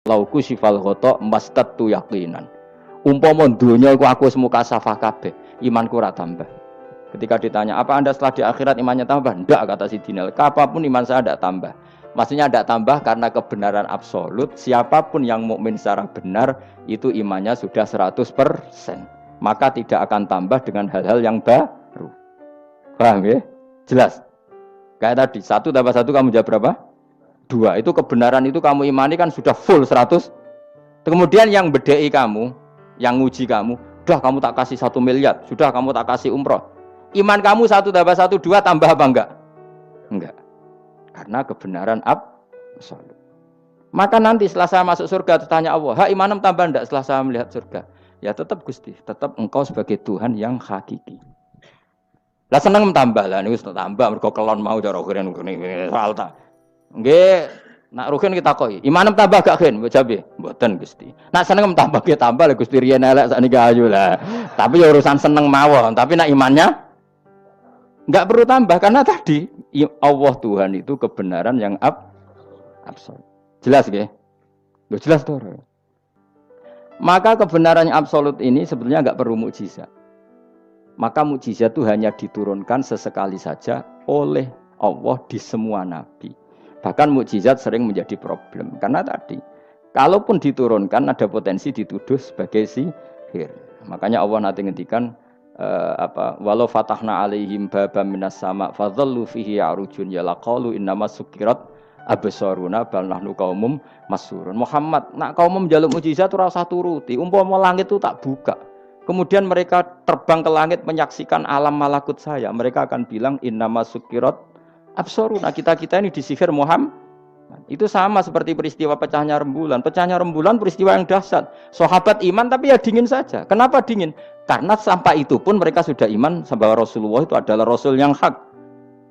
lauku sifal ghata mastatu yaqinan. Umpama dunya iku aku wis mukasafah kabeh, imanku ora tambah. Ketika ditanya, apa Anda setelah di akhirat imannya tambah? Enggak, kata Sidinal. Apapun iman saya tidak tambah. Maksudnya tidak tambah karena kebenaran absolut. Siapapun yang mukmin secara benar, itu imannya sudah 100%. Maka tidak akan tambah dengan hal-hal yang baru. Paham ya? Jelas? Kayak tadi, 1 tambah 1 kamu jawab berapa? 2. Itu kebenaran itu kamu imani kan sudah full 100. Kemudian yang bedai kamu, yang nguji kamu, sudah kamu tak kasih 1 miliar, sudah kamu tak kasih umroh. Iman kamu 1 tambah 1, 2 tambah apa enggak? Enggak. Karena kebenaran absolut. Maka nanti setelah saya masuk surga, tanya Allah, ha imanem tambah enggak setelah saya melihat surga? Ya tetap Gusti, tetap engkau sebagai Tuhan yang hakiki. Lah seneng tambah lah, niku tambah mergo kelon mau cara keren ngene soal ta. Nggih, nak rugen kita koi. Imanem tambah gak gen, mbok jabe. Mboten Gusti. Nak seneng tambah ge tambah lah Gusti riyen elek sakniki ayu lah. Tapi ya urusan seneng mawon, tapi nak imannya enggak perlu tambah karena tadi Allah Tuhan itu kebenaran yang absolut. Jelas nggih? Lho jelas to. Maka kebenaran yang absolut ini sebetulnya enggak perlu mukjizat. Maka mukjizat itu hanya diturunkan sesekali saja oleh Allah di semua nabi. Bahkan mukjizat sering menjadi problem karena tadi kalaupun diturunkan ada potensi dituduh sebagai sihir. Makanya Allah nanti ngendikan walau fatahna alaihim babam minas sama fadhallu fihi ya'rujun ya laqalu innamas sukirat absaruna bal nahnu qaumum masurun. Muhammad nak kaum njaluk mukjizat ora usah turuti. Umpama langit itu tak buka. Kemudian mereka terbang ke langit menyaksikan alam malakut saya. Mereka akan bilang innamas sukirat absaruna. Kita ini disihir Muhammad. Itu sama seperti peristiwa pecahnya rembulan. Pecahnya rembulan peristiwa yang dahsyat. Sahabat iman tapi ya dingin saja. Kenapa dingin? Karena sampai itu pun mereka sudah iman bahwa Rasulullah itu adalah Rasul yang hak.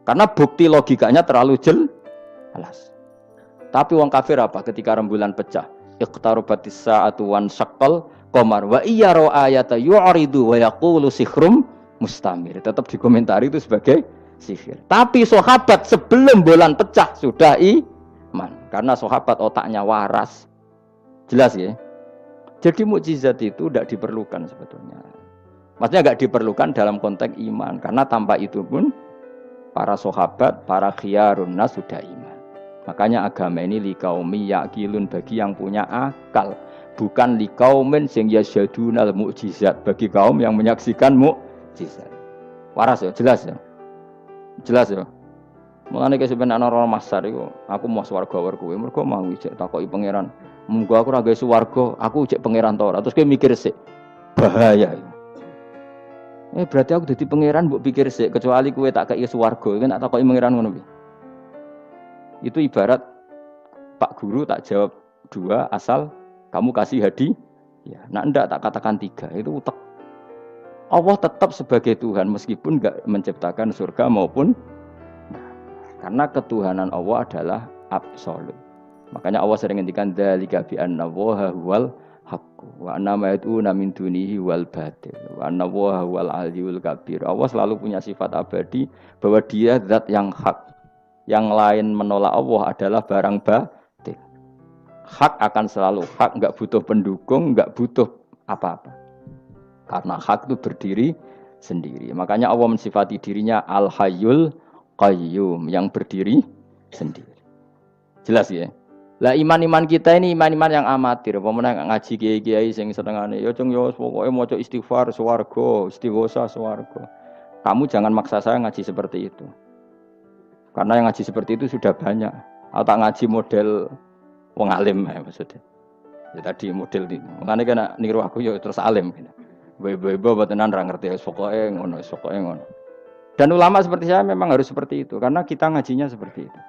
Karena bukti logikanya terlalu jelas. Tapi wong kafir apa ketika rembulan pecah? Iqtarabatis sa'atu wan syaqqal qamar wa iya ra ayata yu'ridu wa yaqulu sikhrum mustamir. Tetap dikomentari itu sebagai sihir. Tapi sahabat sebelum bulan pecah sudah iman. Karena sahabat otaknya waras. Jelas ya? Jadi mukjizat itu tidak diperlukan sebetulnya. Maksudnya tidak diperlukan dalam konteks iman. Karena tanpa itu pun para sahabat, para khiyarun nas sudah iman. Makanya agama ini liqaumi yaqilun bagi yang punya akal. Bukan liqaumin sing yasyadunal mukjizat bagi kaum yang menyaksikan mukjizat. Waras ya, jelas ya. Jelas ya. Mulane ke sebenarnya ana masar iku, aku mau swarga war kowe, mergo mau ijek takoki pangeran. Munggo aku ora gawe swarga, aku ijek pangeran to ora. Terus kowe mikir sik. Bahaya. Berarti aku dadi pangeran mbok pikir sik, kecuali kowe tak kei swarga, kowe tak takoki pangeran ngono piye? Itu ibarat Pak Guru tak jawab 2 asal kamu kasih hadiah. Ya, nah enggak tak katakan 3, itu utek. Allah tetap sebagai Tuhan meskipun enggak menciptakan surga maupun karena ketuhanan Allah adalah absolut. Makanya Allah sering ngendikan dzalika bi anna Allaha huwal haqq wa anna ma yad'una min dunihi wal batil wa anna Allaha huwal aliyyul kabir. Allah selalu punya sifat abadi bahwa Dia zat yang hak. Yang lain menolak Allah adalah barang batil. Hak akan selalu hak, enggak butuh pendukung, enggak butuh apa-apa. Karena hak itu berdiri sendiri. Makanya Allah mensifati dirinya Al-Hayyul Qayyum yang berdiri sendiri. Jelas ya? Lah iman-iman kita ini iman-iman yang amatir. Pemenang ngaji kiai-kiai sing senengane ya cung yo pokoke maca istighfar swarga, istighosa swarga. Kamu jangan maksa saya ngaji seperti itu. Karena yang ngaji seperti itu sudah banyak. Atau tak ngaji model wong alim ya maksudnya. Ya tadi model ini. Makanya kena niru aku ya terus alim. Ibu-ibu tenan ra ngerti pokoke ngono, pokoke ngono. Dan ulama seperti saya memang harus seperti itu karena kita ngajinya seperti itu.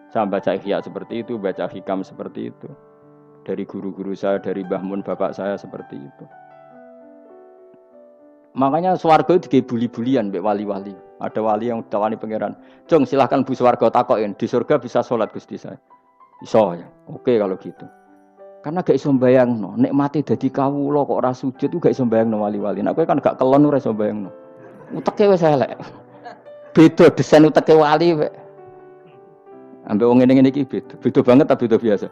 Saya baca ihya seperti itu, baca hikam seperti itu. Dari guru-guru saya, dari Mbah Mun bapak saya seperti itu. Makanya swarga itu dibuli-bulian mbek wali-wali. Ada wali yang tawani pangeran. Cung silahkan bu swarga takokin, di surga bisa sholat Gusti saya. Iso ya. Oke kalau gitu. Karena gak iso mbayangno, nek mati dadi kawula kok ora sujud ku gak iso mbayangno wali-wali. Nek kowe kan gak kelon ora iso mbayangno. Uteke wis elek. Beda desain uteke wali wek. Ambek wong ngene-ngene iki beda. Beda banget ta beda biasa.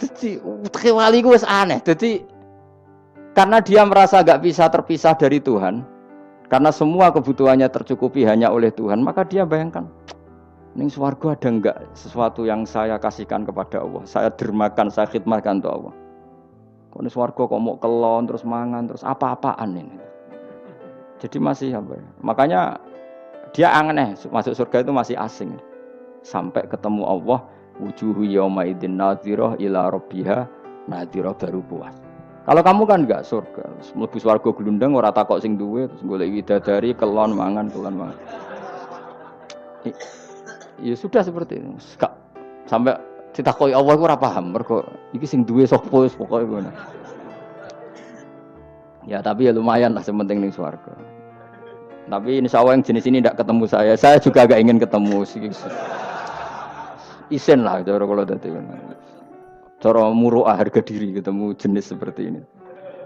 Jadi wali ku wis aneh. Jadi karena dia merasa gak bisa terpisah dari Tuhan, karena semua kebutuhannya tercukupi hanya oleh Tuhan, maka dia bayangkan, ning swarga ada enggak sesuatu yang saya kasihkan kepada Allah, saya dermakan, saya khidmatkan untuk Allah. Kok ning swarga kok mau kelon terus mangan terus apa-apaan ini. Jadi masih apa ya? Makanya dia aneh masuk surga itu masih asing. Sampai ketemu Allah, wujuhu yauma idzin nadhirah ila rabbiha nadhirah baru puas. Kalau kamu kan enggak surga, mlebu swarga glundang ora takok sing duwe terus golek widadari kelon mangan. Ya sudah seperti itu. Sampai ditakoki Allah iku ora paham mergo iki sing duwe sapa wis pokoke ngono. Ya tapi ya lumayan lah sementing ning swarga. Tapi insya Allah yang jenis ini tidak ketemu saya juga agak ingin ketemu. Isen lah cara kalau tadi cara muruah harga diri ketemu jenis seperti ini.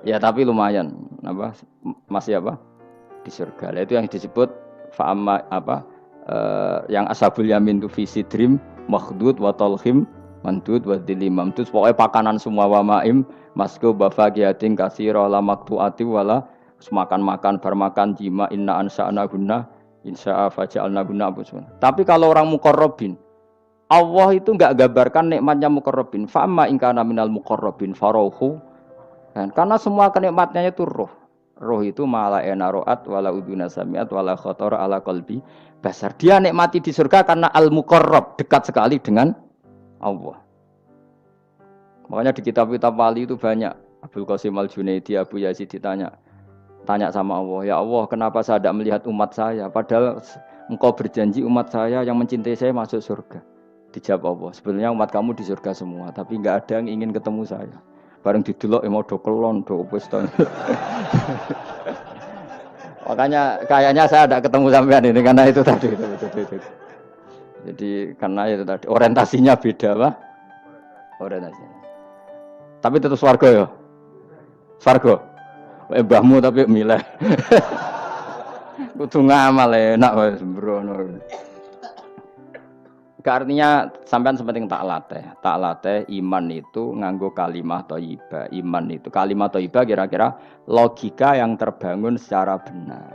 Ya tapi lumayan apa masih apa di surga. Itu yang disebut fa'amma apa yang ashabul yamin tu fi sidrim makhdud wa talhim mandud wa dilim mamdud. Pokoknya pakanan semua wa ma'im masku bafaqiyatin katsira la maqtu'ati wala makan bermakan jima inna ansa'na gunna insya'a faja'alna gunna. Tapi kalau orang muqarrabin Allah itu enggak gambarkan nikmatnya muqarrabin. Fa amma in kana minal muqarrabin farauhu. Karena semua kenikmatnya itu roh. Roh itu mala enaroat wala uduna samiat wala khatar ala qalbi basar. Dia nikmati di surga karena al-muqarrab, dekat sekali dengan Allah. Makanya di kitab-kitab wali itu banyak. Abdul Qasim Al-Junaidi, Abu Yazid tanya sama Allah, ya Allah, kenapa saya tidak melihat umat saya? Padahal engkau berjanji umat saya yang mencintai saya masuk surga. Dijawab Allah, sebenarnya umat kamu di surga semua, tapi enggak ada yang ingin ketemu saya. Bareng didelok mau do kelon, do wis to. Makanya kayaknya saya tidak ketemu sampean ini karena itu tadi. Jadi karena itu tadi orientasinya beda, Pak. Orientasinya. Tapi tetap swarga ya. Swarga. Mbahmu tapi milih. Kudu ngamal enak wis sembrono. Artinya sampean sepenting tak latih iman itu nganggo kalimah thayyibah. Iman itu kalimat thayyibah kira-kira logika yang terbangun secara benar.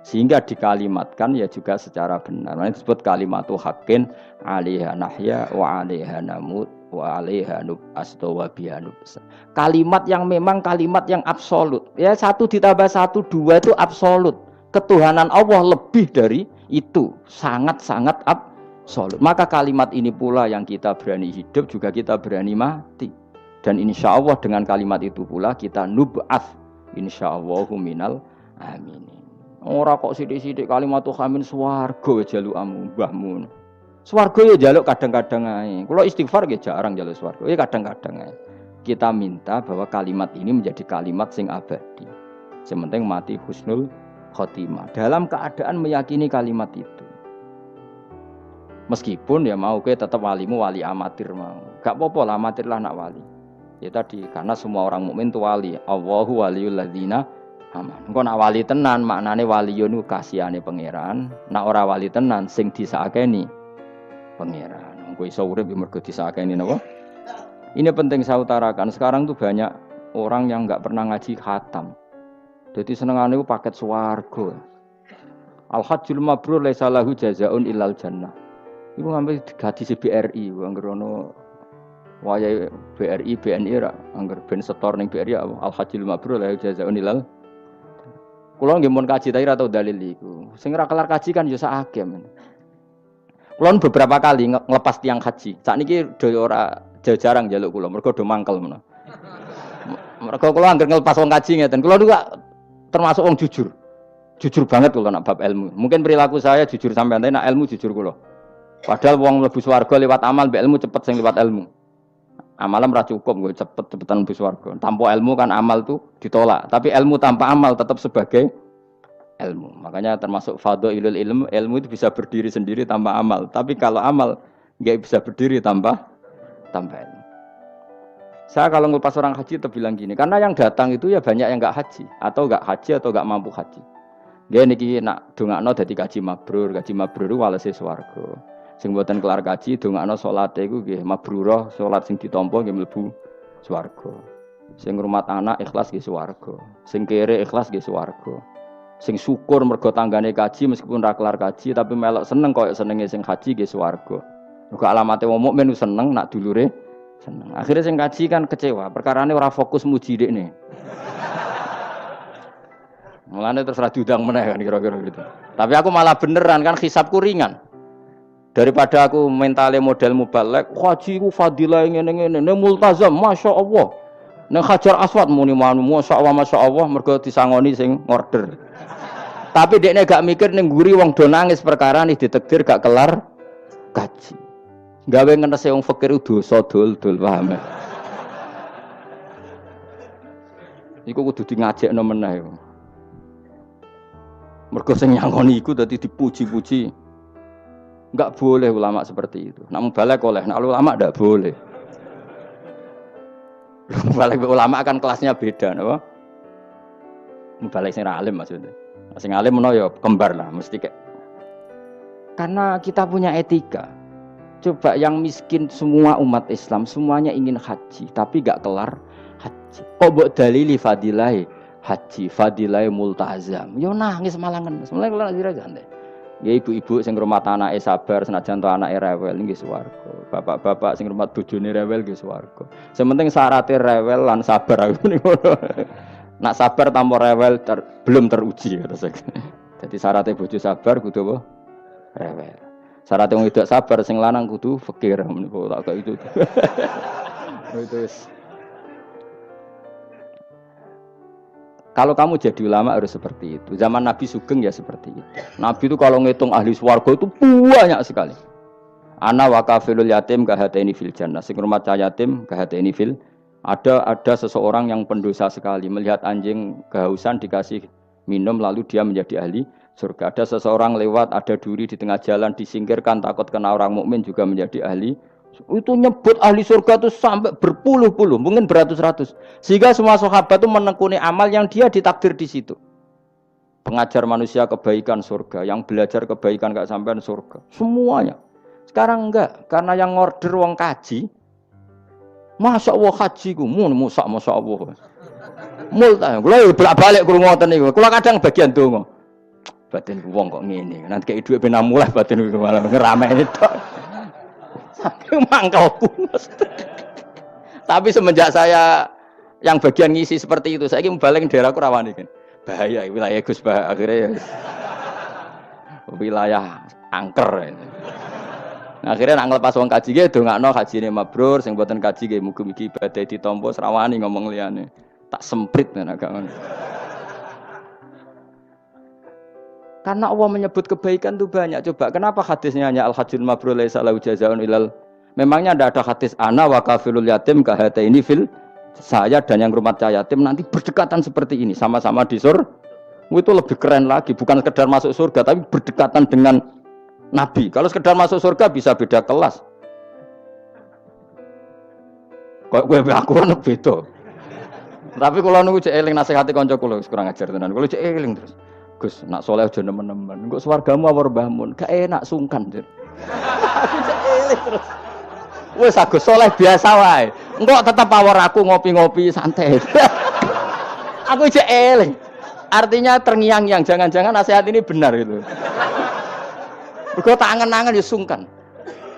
Sehingga dikalimatkan ya juga secara benar. Nah, disebut kalimatu haqqin 'alaiha nahya wa 'alaiha namut wa 'alaiha nub'asta wa biha nub'asa. Kalimat yang memang kalimat yang absolut. Ya 1 ditambah 1 2 itu absolut. Ketuhanan Allah lebih dari itu, sangat-sangat absolut. Maka kalimat ini pula yang kita berani hidup juga kita berani mati. Dan insya Allah dengan kalimat itu pula kita nub'ats insyaallahu minal aminin. Ora kok sithik-sithik kalimat khamin swarga jalukamu mbahmu. Swarga ya jaluk kadang-kadang ae. Kula istighfar nggih jarang jaluk swarga. Ya kadang-kadang ae. Kita minta bahwa kalimat ini menjadi kalimat sing abadi. Sementing mati husnul khotimah. Dalam keadaan meyakini kalimat itu. Meskipun ya mau ke tetap walimu wali amatir mau. Gak apa-apa lah amatir lah nak wali. Ya tadi karena semua orang mukmin itu wali. Allahu waliyul ladzina aman. Engko nak wali tenan maknane waliyun ku kasihane pangeran. Nak ora wali tenan sing disakeni pangeran. Engko iso urip mergo disakeni napa? Ini penting saya utarakan. Sekarang tuh banyak orang yang enggak pernah ngaji khatam. Jadi senengane ku paket swarga. Al-hajjul mabrur laisa lahu jazaa'un illal jannah. Iku ngambil hadis BRI, angger ono wayahe BRI BNI ra, angger ben setor ning BRI al-hajjul mabrur la jazaa'un ilal. Kula nggih mun kaji tapi ra tau dalil iku. Sing ora kelar kaji kan ya sak akeh men. Kula beberapa kali ngelepas tiang haji. Sakniki do ora jarang njaluk kula, mergo do mangkel menawa. Mergo kula angger ngelepas wong kaji ngeten. Kula juga termasuk wong jujur. Jujur banget kula nak bab ilmu. Mungkin perilaku saya jujur sampean, tapi nak ilmu jujur kula. Padahal wong mlebu swarga lewat amal, mbek ilmu cepet sing lewat ilmu. Amalan ora cukup nggo cepet-cepetan mlebu swarga. Tanpa ilmu kan amal tuh ditolak, tapi ilmu tanpa amal tetap sebagai ilmu. Makanya termasuk fadhailul ilmu itu bisa berdiri sendiri tanpa amal. Tapi kalau amal enggak bisa berdiri tanpa ilmu. Saya kalau ngelepas orang haji bilang gini, karena yang datang itu ya banyak yang enggak haji atau enggak mampu haji. Dia niki nak dongakno dadi kaji mabrur walese swarga. Sing mboten kelar kaji dongakno salate iku nggih mabrurah, salat sing ditampa nggih mlebu swarga. Sing ngrumat anak ikhlas nggih swarga. Sing kere ikhlas nggih swarga. Sing syukur mergo tanggane kaji meskipun ra kelar kaji tapi melok seneng koyo senenge sing haji nggih swarga. Mergo alamate wong mukmin seneng nak dulure seneng. Akhirnya sing kaji kan kecewa, perkarane ora fokus muji dekne. Mulane terus ra diundang meneh kan kira-kira gitu. Tapi aku malah beneran kan hisabku ringan. Daripada aku mentale model mubalek, haji ku fadilah ngene-ngene, ne multazam, masyaallah. Nek Hajar Aswad muni masyaallah mergo disangoni sing order. Tapi dekne gak mikir ning nguri wong do nangis perkara nih ditakdir gak kelar kaji. Gawe ngenese wong fakir dosa dul-dul paham. Iku kudu di ngajekno meneh. Mergo sing nyangoni iku dadi dipuji-puji. Enggak boleh ulama seperti itu. Nak mubalek oleh, nak ulama ndak boleh. Mubalek ulama kan kelasnya beda, napa? Mubalek sing alim maksudnya. Sing alim menawa ya kembar lah mesti kayak. Karena kita punya etika. Coba yang miskin semua umat Islam semuanya ingin haji, tapi enggak kelar haji. Kok mbok dalili fadilah haji, fadilah multazam. Yo nangis malangen. Mulai kula ngira santai. Ya ibu-ibu sing ngrumat anake sabar senajan to anake rewel nggih swarga. Bapak-bapak sing ngrumat bojone rewel nggih swarga. Sementing syaratnya rewel lan sabar aku niku. Nak sabar tanpa rewel belum teruji kata saya. Jadi syaratnya bojo sabar kudu apa? Rewel. Syaratnya wong wedok sabar sing lanang kudu fakir meniku tak kok itu. Itu wis. Kalau kamu jadi ulama harus seperti itu. Zaman Nabi Sugeng ya seperti itu. Nabi itu kalau ngitung ahli swarga itu banyak sekali. Ana wa kafilul yatim kahataini fil jannah. Sing rumah yatim kahataini fil. Ada seseorang yang pendosa sekali melihat anjing kehausan dikasih minum lalu dia menjadi ahli surga. Ada seseorang lewat ada duri di tengah jalan disingkirkan takut kena orang mukmin juga menjadi ahli. Itu nyebut ahli surga itu sampai berpuluh-puluh, mungkin beratus-ratus. Sehingga semua sahabat itu menekuni amal yang dia ditakdir di situ. Pengajar manusia kebaikan surga, yang belajar kebaikan gak sampean surga. Semuanya. Sekarang enggak, karena yang order wong kaji. Masya Allah haji ku, Masya Allah. Multa, kula yo bolak-balik krungu ngoten niku. Kula kadang bagian donga. Batin wong kok ngene. Nanti kayak dhuwit ben mulai batin ku malah ngerameni tok. Saking mangkelku. Tapi semenjak saya yang bagian ngisi seperti itu, saya ingin balik daerahku rawani kan. Bahaya wilayah Gus Bah akhirnya ya. Wilayah angker. Akhirnya nak nglepas wong kaji ge dongakno hajine mabrur, sing mboten kaji ge mugi-mugi ibadah ditampa srawani ngomong liyane. Tak semprit nek gak ngono. Karena Allah menyebut kebaikan itu banyak. Coba kenapa hadisnya hanya al-hajjul mabrur laisa lahu jazaa'un ilal. Memangnya tidak ada hadis ana wa kafilul yatim kahataini fil. Saya dan yang rumah yatim nanti berdekatan seperti ini, sama-sama di surga. Itu lebih keren lagi, bukan sekedar masuk surga tapi berdekatan dengan Nabi. Kalau sekedar masuk surga bisa beda kelas. Kok kowe aku ono beda. Tapi kalau nunggu cek eling nasihati kanca kula kurang ajar tenan. Kalau cek eling terus Gus, nak soleh aja nemen-nemen. Engko swargamu apa mbahmun? Gak enak sungkan, Dir. Aku cek eling terus. Wis Agus soleh biasa wae. Engko tetep awor aku ngopi-ngopi santai. Aku cek eling. Artinya terngiang-ngiang, jangan-jangan nasihat ini benar gitu. Mergo tak angen-angen ya sungkan.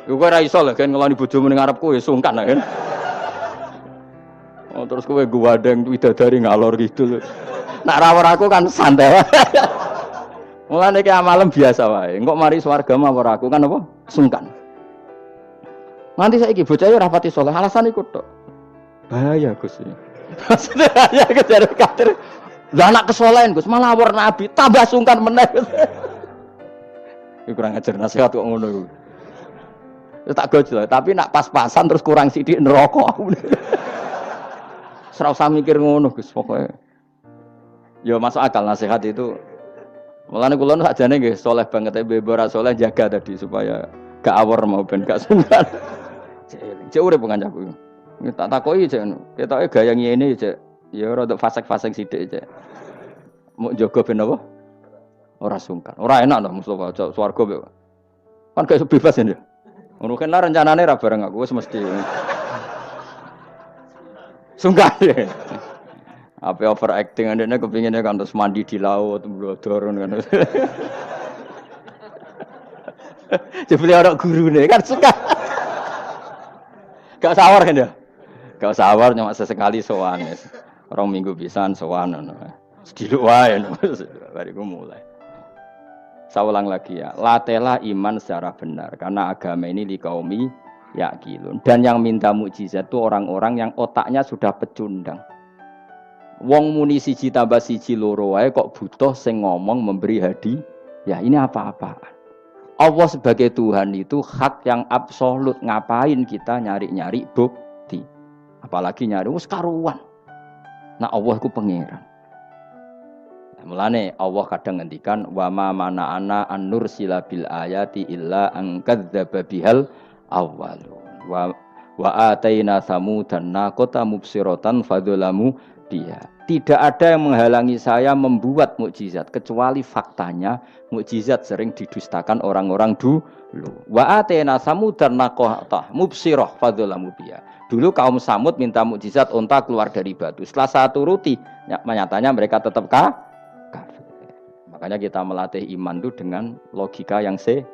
Yo kowe ora iso lho kan ngeloni bojomu ning ngarepku ya sungkan kan. Oh terus kowe guwadeng widadari ngalor gitu. Nak rawor aku kan santai. Mulane iki amalem biasa wae. Engko mari swarga mawar aku kan apa? Sungkan. Nanti saiki bocah ora pati saleh, alasan iku tok. Bahaya Gus. Maksudnya ya kejar kader. Lah anak kesolehan Gus, malah war nabi, tambah sungkan meneh. Iku kurang ajar nasihat kok ngono iku. Ya tak gojol, tapi nak pas-pasan terus kurang sithik neraka aku. Ora usah mikir ngono Gus, pokoke. Ya masuk akal nasihat itu. Mulane kula sakjane nggih saleh banget ora saleh jaga tadi supaya gak awor mau ben gak sungkan. Cek urip kancaku. Tak takoki cek ketoke gaya ngene cek. Ya rada fasek-fasek sithik cek. Mau jaga ben apa? Ora sungkan. Ora enak to Mustofa swarga. Kan gak iso bebas ya. Ngono kan rencanane ra bareng aku wis mesti. Sungkan ya. Apa overacting andene kepinginnya kan terus mandi di laut, blodor kan. Jebule ora gurune kan suka. Gak sawar kan ya? Gak sawar cuma sesekali sowan. Orang minggu pisan sowan ngono. Sediluk wae bariku mulai. Saya ulang lagi ya, latela iman secara benar karena agama ini liqaumi yaqilun. Dan yang minta mukjizat itu orang-orang yang otaknya sudah pecundang. Wong muni siji tambah siji loro wae kok butuh sing ngomong memberi hadiah. Ya ini apa-apaan. Allah sebagai Tuhan itu hak yang absolut. Ngapain kita nyari-nyari bukti? Apalagi nyari wis karuan. Nah Allah ku pangeran. Mulane Allah kadang ngendikan wa ma mana'ana an nursila bil ayati illa an kadzdzaba bihal awwalun wa ataina samudan naqata mubsiratan fadzalamu biha. Tidak ada yang menghalangi saya membuat mukjizat kecuali faktanya mukjizat sering didustakan orang-orang dulu. Wa ataina samudan naqata mubsirah fadzalamu biha. Dulu kaum Samud minta mukjizat unta keluar dari batu. Setelah saya turuti, nyatanya mereka tetap kafir. Makanya kita melatih iman itu dengan logika yang sehat.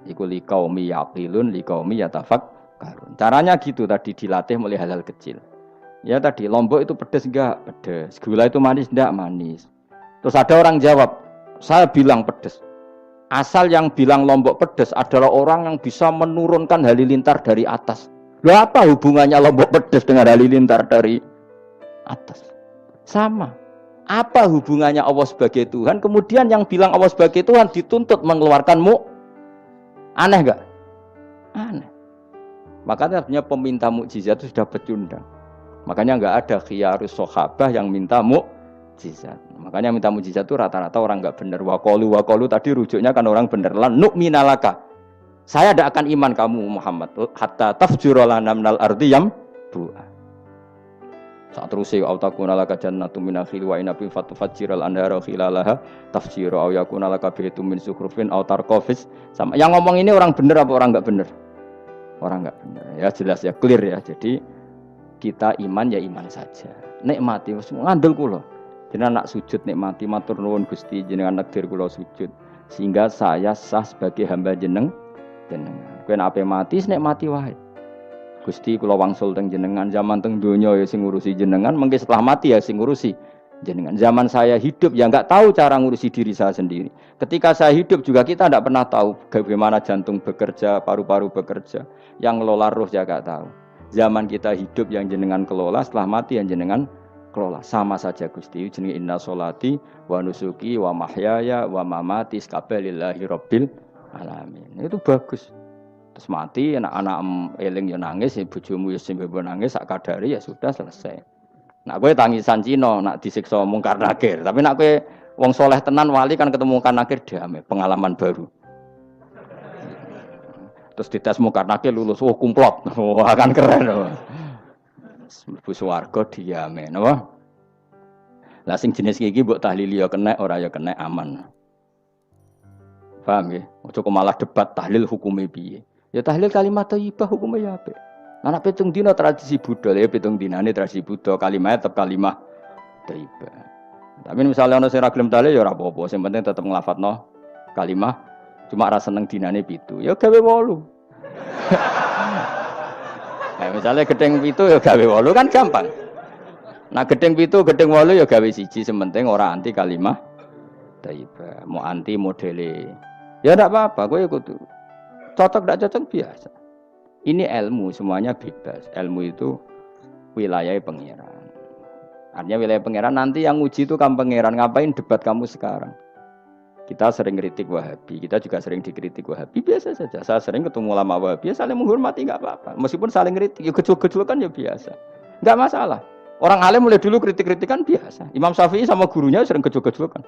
Iku liqaumi yaqilun liqaumi yatafakkarun. Caranya gitu tadi dilatih mulai hal-hal kecil. Ya tadi lombok itu pedes enggak? Pedes. Gula itu manis enggak? Manis. Terus ada orang jawab, saya bilang pedes. Asal yang bilang lombok pedes adalah orang yang bisa menurunkan halilintar dari atas. Loh apa hubungannya lombok pedes dengan halilintar dari atas? Sama. Apa hubungannya Allah sebagai Tuhan? Kemudian yang bilang Allah sebagai Tuhan dituntut mengeluarkanmu. Aneh enggak? Aneh. Makanya peminta mukjizat itu sudah pecundang. Makanya enggak ada khiyarus sahabah yang minta mukjizat. Makanya minta mukjizat itu rata-rata orang enggak benar. Waqalu tadi rujuknya kan orang benar. Lan nu'minalaka. Saya tidak akan iman kamu Muhammad hatta tafjura lana minal ardi yambu'a. Saat terus ya autakuna laka jannatun min nakhil wa inabin fatufajjiral anhara khilalaha tafjira aw yakuna laka baytun min sukhrufin aw tarqafis. Sama yang ngomong ini orang benar apa orang enggak benar? Orang enggak benar. Ya jelas ya clear ya. Jadi kita iman ya iman saja. Nikmati wis ngandel kula. Jenengan nak sujud nikmati matur nuwun Gusti jenengan nakdir kula sujud sehingga saya sah sebagai hamba jenengan. Kowe nek ape mati nikmati wae. Gusti kula wangsul teng jenengan zaman teng donya ya sing ngurusi jenengan, mengke setelah mati ya sing ngurusi jenengan. Zaman saya hidup ya enggak tahu cara ngurusi diri saya sendiri. Ketika saya hidup juga kita tidak pernah tahu bagaimana jantung bekerja, paru-paru bekerja, yang ngelola roh ya enggak tahu. Zaman kita hidup yang jenengan kelola, setelah mati yang jenengan kelola. Sama saja Gusti, jenenge inna sholati wa nusuki wa mahyaya wa mamati lillahi rabbil alamin. Itu bagus. Terus mati anak-anak eling ya nangis, ya bojomu ya sembe nangis sak kadare ya sudah selesai. Nak kowe tangisan Cina nak disiksa mungkar nakir, tapi nak kowe wong soleh tenan wali kan ketemu mungkar nakir damai, pengalaman baru. Terus dites mungkar nakir lulus, oh kumplot. Wah kan keren loh. Mlebu swarga diame napa? Lah sing jenis iki mbok tahlili ya kena ora ya kena aman. Paham ya? Ojo malah debat tahlil hukume piye. Ya tahlil kalimat thayyibah hukume ya apik. Anak pitung dina tradisi Buddha ya pitung dinane tradisi Buddha kalimat tetap kalimat thayyibah. Tapi misalnya ana sing ra gelem tahlil ya ora apa-apa, sing penting tetep nglafatno kalimat cuma ra seneng dinane 7. Ya gawe 8. Nah, misalnya gedeng 7 ya gawe 8 kan gampang. Nah gedeng 7, gedeng 8 ya gawe 1, sementing ora anti kalimat thayyibah, mau anti modele. Ya enggak apa-apa, kowe kudu cocok enggak cocok biasa. Ini ilmu semuanya bebas. Ilmu itu wilayah pangeran. Artinya wilayah pangeran nanti yang uji itu kamu pangeran. Ngapain debat kamu sekarang? Kita sering kritik Wahabi, kita juga sering dikritik Wahabi, biasa saja. Saya sering ketemu ulama Wahabi, saling menghormati enggak apa-apa. Meskipun saling kritik, ya gejol-gejolkan ya biasa. Enggak masalah. Orang alim mulai dulu kritik-kritikan biasa. Imam Syafi'i sama gurunya sering gejol-gejolkan.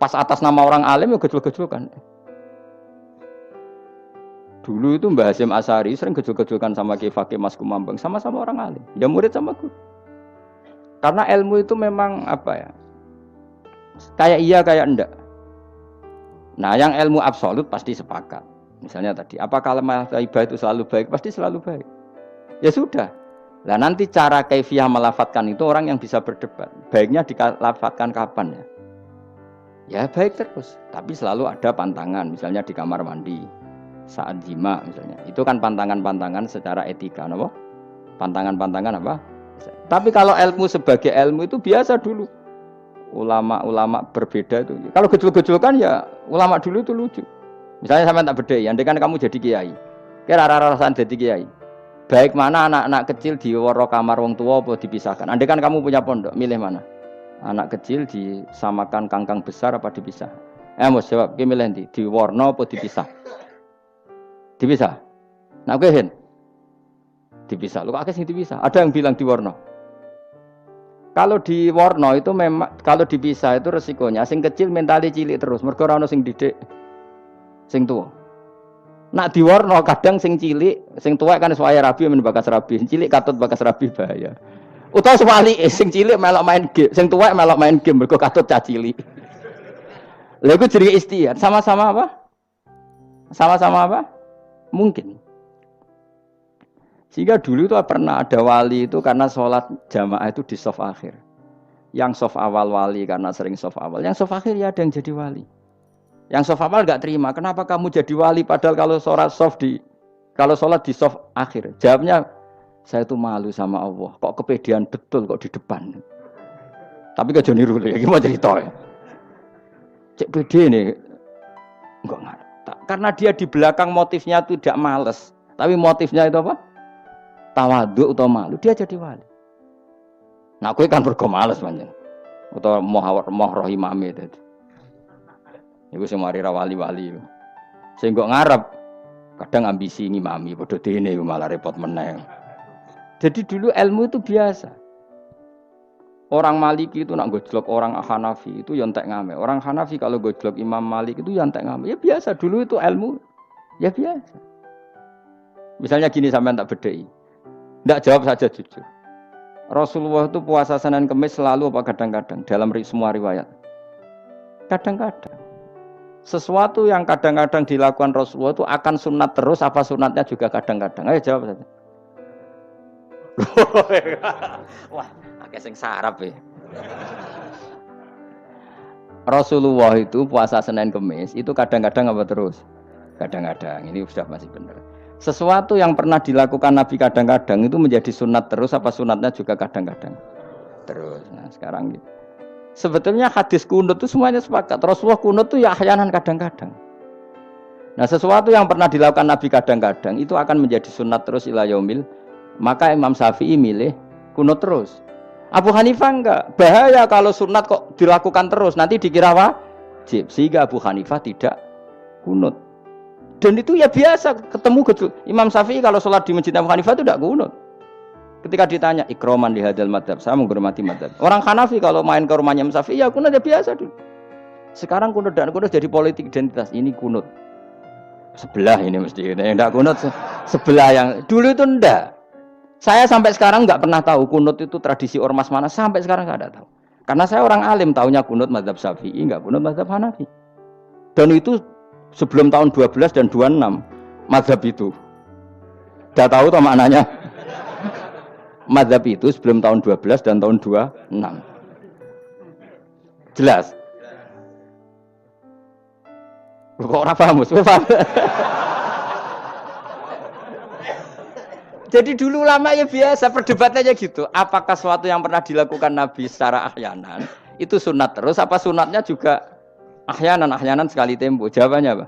Pas atas nama orang alim ya gejol-gejolkan. Dulu itu Mbah Hasyim Asy'ari sering gejol-gejolkan sama Ki Fakih Mas Kumambang, sama-sama orang alim. Ya murid sama guru. Karena ilmu itu memang apa ya? Kayak iya kayak enggak. Nah, yang ilmu absolut pasti sepakat. Misalnya tadi, apa kalimat thayyibah itu selalu baik? Pasti selalu baik. Ya sudah. Nah nanti cara kaifiyah melafatkan itu orang yang bisa berdebat. Baiknya dilafatkan kapan ya? Ya baik terus. Tapi selalu ada pantangan. Misalnya di kamar mandi. Saat jima misalnya. Itu kan pantangan-pantangan secara etika. Apa? Pantangan-pantangan apa? Tapi kalau ilmu sebagai ilmu itu biasa dulu. Ulama-ulama berbeda itu. Kalau gejol-gejolkan ya ulama dulu itu lucu. Misalnya sampai tak bedai, andai kan kamu jadi kiai. Kira rara-rasan jadi kiai. Baik mana anak-anak kecil di woro kamar wong tua apa dipisahkan. Andai kan kamu punya pondok, milih mana? Anak kecil disamakan kangkang besar apa dipisah? Mus jawab, ki milih ndi? Di warna apa dipisah? Dipisah. Nah, kowe hen. Dipisah. Lu kok akeh sing dipisah? Ada yang bilang di warna. Kalau di warna itu memang kalau dipisah itu resikonya sing kecil mentali cilik terus, mergo ora ono sing didik sing tua. Nak diwarno kadang sing cilik, sing tua kan suwaya rabi men bakas rabi, cilik katut bakas rabi bahaya. Utawa sebalike sing cilik melok main game, sing tua melok main game mergo katut cah cilik. Lha iku jenenge istihad, sama-sama apa? Sama-sama apa? Mungkin. Sehingga dulu itu pernah ada wali itu karena sholat jamaah itu di shaf akhir. Yang shaf awal wali karena sering shaf awal, yang shaf akhir ya ada yang jadi wali. Yang soft awal nggak terima. Kenapa kamu jadi wali padahal kalau sholat di soft akhir? Jawabnya, saya itu malu sama Allah. Kok kepedean betul kok di depan. Tapi kok jadi niru ya, gimana cerita ya? Cek pede nih, enggak ngerti. Karena dia di belakang motifnya itu tidak males, tapi motifnya itu apa? Tawadhu atau malu. Dia jadi wali. Nah, aku kan bergo males panjang. Atau moh rohimame itu. Iku sing mari ra wali-wali. Sing kok ngarep kadang ambisi ngimami padha dene malah repot meneh. Jadi dulu ilmu itu biasa. Orang Maliki itu nak gojlok orang Hanafi itu ya entek ngame. Orang Hanafi kalau gojlok Imam Malik itu ya entek ngame. Ya biasa dulu itu ilmu. Ya biasa. Misalnya gini sampean tak bedhei. Ndak jawab saja jujur. Rasulullah itu puasa Senin Kamis selalu apa kadang-kadang dalam semua riwayat. Kadang-kadang. Sesuatu yang kadang-kadang dilakukan Rasulullah itu akan sunat terus apa sunatnya juga kadang-kadang. Ayo jawab saja. Wah, akeh sing sarap ya. Rasulullah itu puasa Senin Kamis itu kadang-kadang apa terus? Kadang-kadang. Ini sudah masih benar. Sesuatu yang pernah dilakukan Nabi kadang-kadang itu menjadi sunat terus apa sunatnya juga kadang-kadang? Terus. Nah, sekarang gitu. Sebetulnya hadis kunut itu semuanya sepakat. Rasulullah kunut itu ya ahyanan kadang-kadang. Nah, sesuatu yang pernah dilakukan Nabi kadang-kadang itu akan menjadi sunat terus ila yaumil. Maka Imam Syafi'i milih kunut terus. Abu Hanifah enggak. Bahaya kalau sunat kok dilakukan terus, nanti dikira wajib. Sehingga Abu Hanifah tidak kunut. Dan itu ya biasa ketemu Imam Syafi'i kalau sholat di masjid Abu Hanifah itu tidak kunut. Ketika ditanya ikroman di hadal madhab, saya menghormati madhab. Orang Hanafi kalau main ke rumahnya Imam Syafi'i ya kunut ya biasa dulu. Sekarang kunut dan kunut jadi politik identitas. Ini kunut sebelah ini mesti ini enggak kunut sebelah yang dulu itu enggak. Saya sampai sekarang enggak pernah tahu kunut itu tradisi ormas mana, sampai sekarang enggak ada tahu. Karena saya orang alim, taunya kunut madhab Syafi'i, enggak kunut madhab Hanafi. Dan itu sebelum tahun 12 dan 26 madhab itu. Udah tahu toh maknanya? Madhab itu sebelum tahun 12 dan tahun 26. Jelas? Kok ora paham, Mus? Paham? Jadi dulu lama ya biasa, perdebatannya gitu. Apakah sesuatu yang pernah dilakukan Nabi secara ahyanan, itu sunat terus, apa sunatnya juga ahyanan sekali tempo? Jawabannya apa?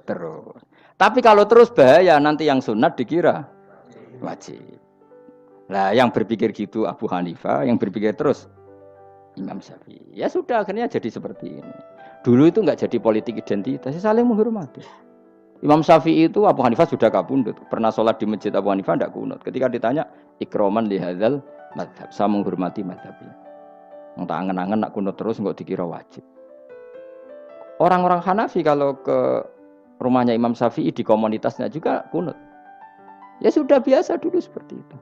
Terus. Tapi kalau terus bahaya, nanti yang sunat dikira wajib. Nah, yang berpikir gitu Abu Hanifah, yang berpikir terus Imam Syafi'i. Ya sudah, akhirnya jadi seperti ini. Dulu itu enggak jadi politik identitas, saling menghormati. Imam Syafi'i itu Abu Hanifah sudah kabundut. Pernah sholat di masjid Abu Hanifah enggak kunut. Ketika ditanya, ikroman li hadzal madhab, saya menghormati madhab ini. Entah angen-angen nak kunut terus enggak dikira wajib. Orang-orang Hanafi kalau ke rumahnya Imam Syafi'i di komunitasnya juga kunut. Ya sudah biasa dulu seperti itu.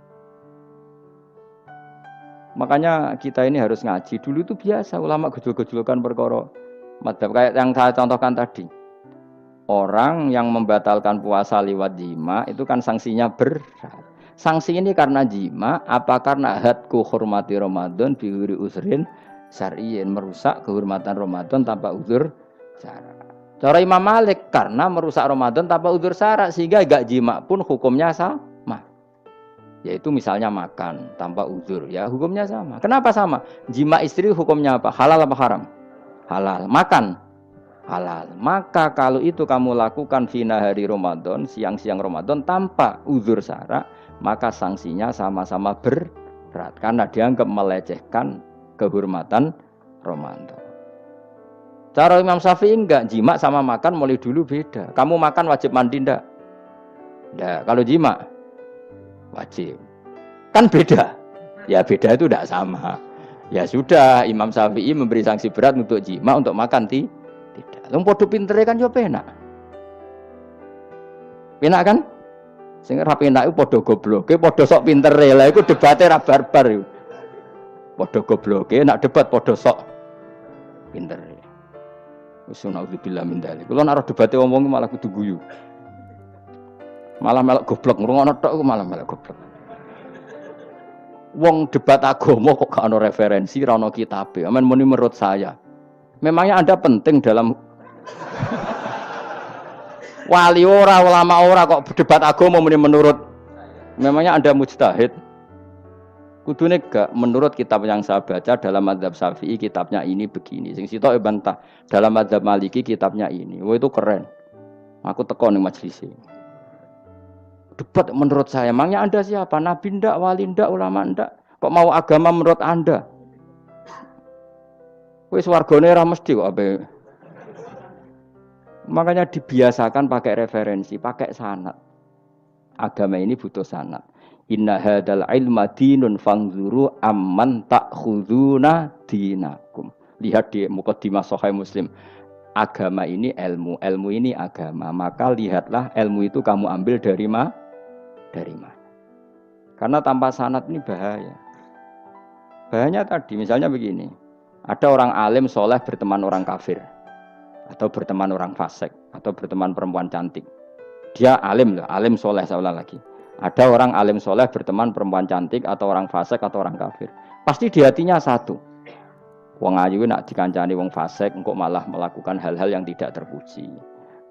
Makanya kita ini harus ngaji. Dulu itu biasa ulama gejol-gejolkan perkara madhab kayak yang saya contohkan tadi. orang yang membatalkan puasa lewat jima itu kan sanksinya berat. Sanksi ini karena jima, apa karena hadku hormati Ramadan bihuri usrin syar'iyyin, merusak kehormatan Ramadan tanpa uzur syara'. Cara Imam Malik karena merusak Ramadan tanpa uzur syara' sehingga gak jima pun hukumnya sama. Yaitu misalnya makan tanpa uzur, ya hukumnya sama. Kenapa sama? Jima istri hukumnya apa? Halal apa haram? Halal. Makan halal. Maka kalau itu kamu lakukan fina hari Ramadan, siang-siang Ramadan tanpa uzur syara', maka sanksinya sama-sama berat karena dianggap melecehkan kehormatan Ramadan. Cara Imam Syafi'i enggak, jima sama makan mulai dulu beda. Kamu makan wajib mandi enggak? Enggak. Kalau jima wajib. Kan beda. Ya beda itu enggak sama. Ya sudah, Imam Syafi'i memberi sanksi berat untuk jima, untuk makan tidak. Wong padha pintere kan yo penak. Penak kan? Sing ora penak iku padha gobloke, padha sok pintere. Lah iku debate ra barbar iku. Padha gobloke, nak debat padha sok pintere. Wis naudzubillah min dzalik. Kulo nek debate wong malah kudu guyu. Malah melok goblok, ngrungokno tok iku malah melok goblok. Wong debat agama kok gak ono referensi, ra ono kitabe. Amen muni menurut saya. Memangnya Anda penting dalam wali ora, ulama ora kok debat agama muni menurut. Memangnya Anda mujtahid? Kudune gak menurut kitab yang saya baca dalam mazhab Syafi'i kitabnya ini begini. Sing sitok bantah dalam mazhab Maliki kitabnya ini. Wah itu keren. Aku teko ning majelis. Debat menurut saya. Emangnya Anda siapa? Nabi ndak, wali ndak, ulama ndak? Kok mau agama menurut Anda? Wis wargane ora mesti kok ape. Makanya dibiasakan pakai referensi, pakai sanad. Agama ini butuh sanad. Inna hadzal ilma dinun fangzuru amman ta'khuduna dinakum. Lihat di mukadimah Sahih Muslim. Agama ini ilmu, ilmu ini agama. Maka lihatlah ilmu itu kamu ambil dari mana? Karena tanpa sanad ini bahaya. Bahayanya tadi, misalnya begini. Ada orang alim soleh berteman orang kafir, atau berteman orang fasik, atau berteman perempuan cantik. Dia alim loh, alim soleh saya ulang lagi. Ada orang alim soleh berteman perempuan cantik, atau orang fasik, atau orang kafir. Pasti di hatinya satu. Wong ayu nak dikancani wong fasik, engkau malah melakukan hal-hal yang tidak terpuji.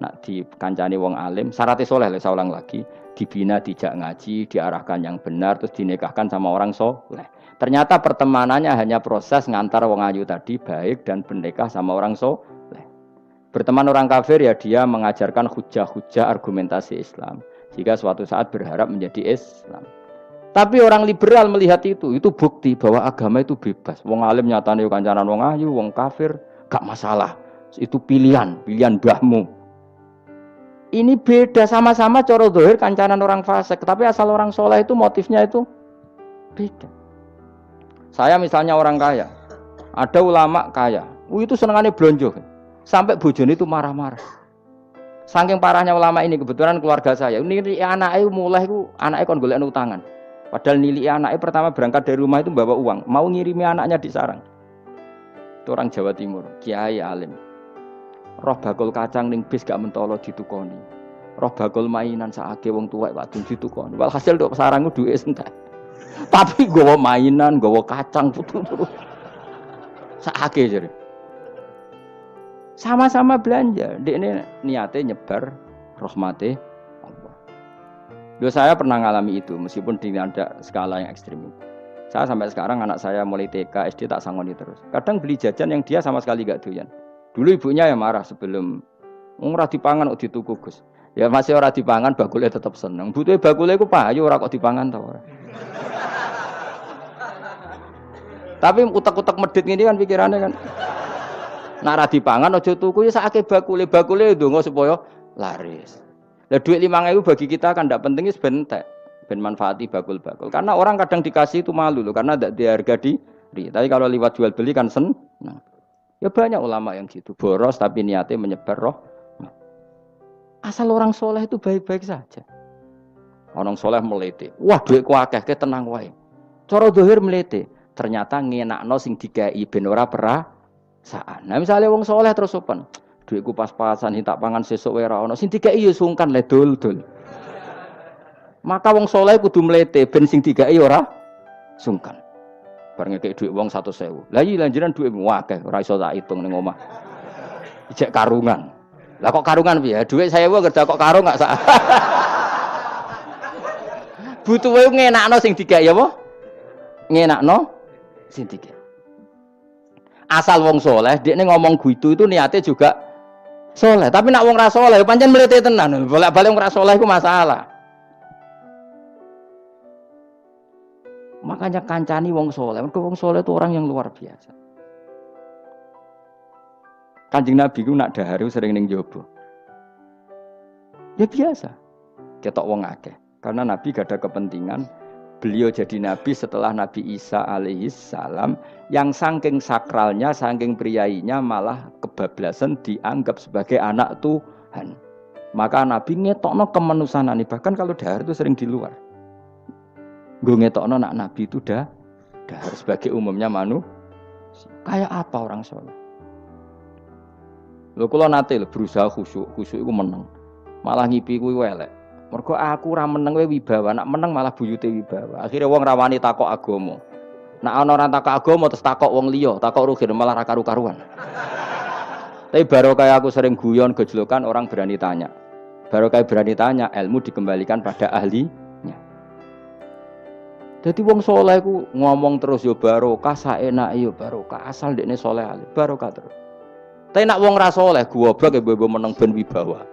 Nak dikancani wong alim, syaratnya soleh saya ulang lagi. Dibina dijak ngaji, diarahkan yang benar, terus dinikahkan sama orang soleh. Ternyata pertemanannya hanya proses ngantar wong ayu tadi baik dan menikah sama orang soleh. Berteman orang kafir ya dia mengajarkan hujah-hujah argumentasi Islam. Jika suatu saat berharap menjadi Islam. Tapi orang liberal melihat itu bukti bahwa agama itu bebas. Wong alim nyatane kancanan wong ayu, wong kafir gak masalah. Itu pilihan mbahmu. Ini beda, sama-sama cara zahir kancanan orang fasik, tapi asal orang soleh itu motifnya itu beda. Saya misalnya orang kaya, ada ulama kaya, itu senengannya blonjo, sampai bojone itu marah-marah. Saking parahnya ulama ini, kebetulan keluarga saya, ini anaknya mulai anaknya kon golek utangan. Padahal nilai anaknya pertama berangkat dari rumah itu bawa uang, mau ngirimi anaknya di sarang. Itu orang Jawa Timur, kiai alim. Roh bakul kacang ning bis gak mentolo ditukoni. Roh bakul mainan saake wong tuwek wadon ditukoni. Walhasil tok sarang duwe entek. Tapi gawa mainan, gawa kacang putu-putu. Saake jare. Sama-sama belanja. Dekne niate nyebar rahmate Allah. Saya pernah ngalami itu meskipun di ada skala yang ekstrim. Saya sampai sekarang anak saya mulai TK, SD tak sangoni terus. Kadang beli jajan yang dia sama sekali gak doyan. Dulu ibunya yang marah sebelum ora dipangan kok dituku Gus. Ya masih ora dipangan bakule tetap seneng. Butuhe bakule ku payu ora kok dipangan ta ora. Tapi utek-utek medhit ngene kan pikirannya kan. Nek ora dipangan aja tuku ya sakake bakule ndonga supaya laris. Lah duit 5.000 bagi kita kan ndak penting wis ben entek. Ben manfaati bakul-bakul. Karena orang kadang dikasih itu malu loh karena ndak diharga diri. Tapi kalau lewat jual beli kan seneng. Ya banyak ulama yang gitu, boros tapi niatnya menyebar roh. Asal orang soleh itu baik-baik saja. Orang soleh melete, wah duitku akeh, tenang wae. Cara zahir melete, ternyata ngenakno sing dikai ben ora perasaan. Nah misalnya wong soleh terus sopan, Duitku pas-pasan tak pangan sesuk wae ora ono. Sing dikeki ya sungkan le dul-dul. Maka wong saleh kudu mlete ben sing dikeki ora sungkan. Bar ngekeki dhuwit wong 100.000. Lah iki lanjiran dhuwitmu akeh ora iso tak hitung ning omah. Ijek karungan. Lah kok karungan piye? Dhuwit 1000 kerja kok karung gak sak. Butuhe ngenakno sing dikeki apa? Ngenakno sing dikeki. Asal wong soleh, dia ngomong gitu itu niatnya juga soleh. Tapi nak wong ra soleh, pancen mlete tenan. Bolak-balik wong ra soleh itu masalah. Makanya kancani wong soleh. Mergo wong soleh itu orang yang luar biasa. Kanjeng Nabi ku nak dahar sering ning njaba. Ya biasa. Ketok wong akeh. Karena Nabi gak ada kepentingan beliau jadi Nabi setelah Nabi Isa alaihi salam yang saking sakralnya, saking priainya malah kebablasan dianggap sebagai anak Tuhan. Maka Nabi ngetokno kemanusiaan ini. Bahkan kalau dahar itu sering di luar. Gue ngetokno nak Nabi itu dahar sebagai umumnya manusia. Kayak apa orang soleh? Lho kula nate berusaha khusyuk iku meneng. Malah ngipi kuwi elek. Mergo aku ora meneng wae wibawa, nak meneng malah buyute wibawa. Akhire wong ra wani takok agama. Nak ana ora takok agama terus takok wong liya, takok rugi malah ra karu-karuan. Tapi baru kayak aku sering guyon gejlokan orang berani tanya. Baru kayak berani tanya, ilmu dikembalikan pada ahlinya. Jadi wong soleh ku ngomong terus yo barokah, saenake yo barokah, asal dekne soleh alim, barokah terus. Tapi nak wong ra soleh goblok e mbok meneng ben wibawa.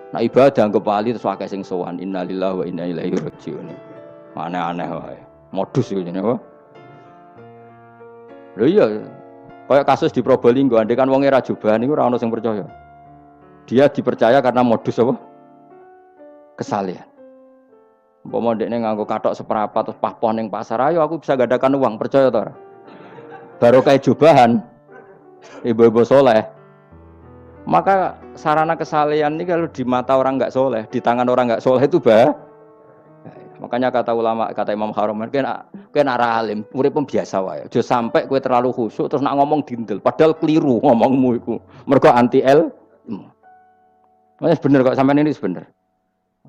Nak ibadah anggap wali terus akeh sing sowan. Innalillahi wa inna ilaihi raji'un. Aneh-aneh wae. Modus iki jenenge apa? Lho iya, kayak kasus di Probolinggo, andai kan wong ra jubahan niku ora ono sing percaya. Dia dipercaya karena modus apa? Kesalehan. Umpama ndekne nganggo kathok seprapat terus pahpoh ning pasar, ayo aku bisa gadakan uang, percaya ta ora? Baru kayak jubahan ibu-ibu soleh. Maka sarana kesalehan ini kalau di mata orang enggak soleh, di tangan orang enggak soleh itu makanya kata ulama, kata Imam Haram, kena alim, urip biasa wae. Aja sampai kowe terlalu khusyuk terus nak ngomong dindel, padahal keliru ngomongmu iku. Mergo anti ilmu. Mas bener kok sampean ini bener.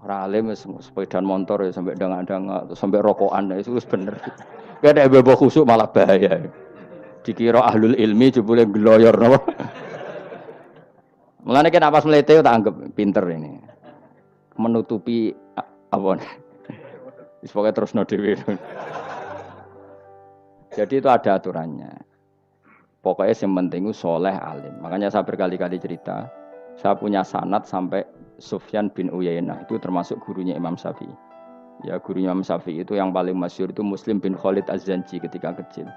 Ora alim sepeda motor ya sampai dangak-dangak sampai rokokan itu wis bener. Kowe nek bebo khusyuk malah bahaya. Dikira ahlul ilmi jebule gloyor napa. Mulane kan pas mlete tak anggap pinter ini. Menutupi apa. Wis pokoke terusno dhewe. Jadi itu ada aturannya. Pokoknya yang penting itu soleh alim. Makanya saya berkali-kali cerita, saya punya sanad sampai Sufyan bin Uyainah itu termasuk gurunya Imam Syafi'i. Ya gurunya Imam Syafi'i itu yang paling masyhur itu Muslim bin Khalid Az-Zanji ketika kecil.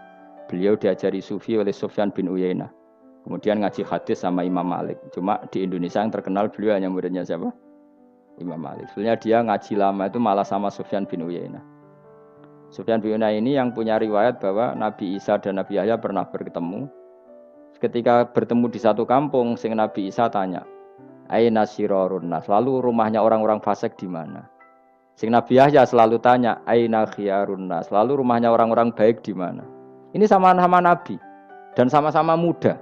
Beliau diajari sufi oleh Sufyan bin Uyainah. Kemudian ngaji hadis sama Imam Malik. Cuma di Indonesia yang terkenal beliau hanya muridnya siapa? Imam Malik. Sebenarnya dia ngaji lama itu malah sama Sufyan bin Uyainah. Sufyan bin Uyainah ini yang punya riwayat bahwa Nabi Isa dan Nabi Yahya pernah bertemu. Ketika bertemu di satu kampung, sing Nabi Isa tanya, "Aina sirarun nas?" Lalu rumahnya orang-orang fasik di mana? Sing Nabi Yahya selalu tanya, "Aina khiyarun nas?" Lalu rumahnya orang-orang baik di mana? Ini sama-sama Nabi dan sama-sama muda.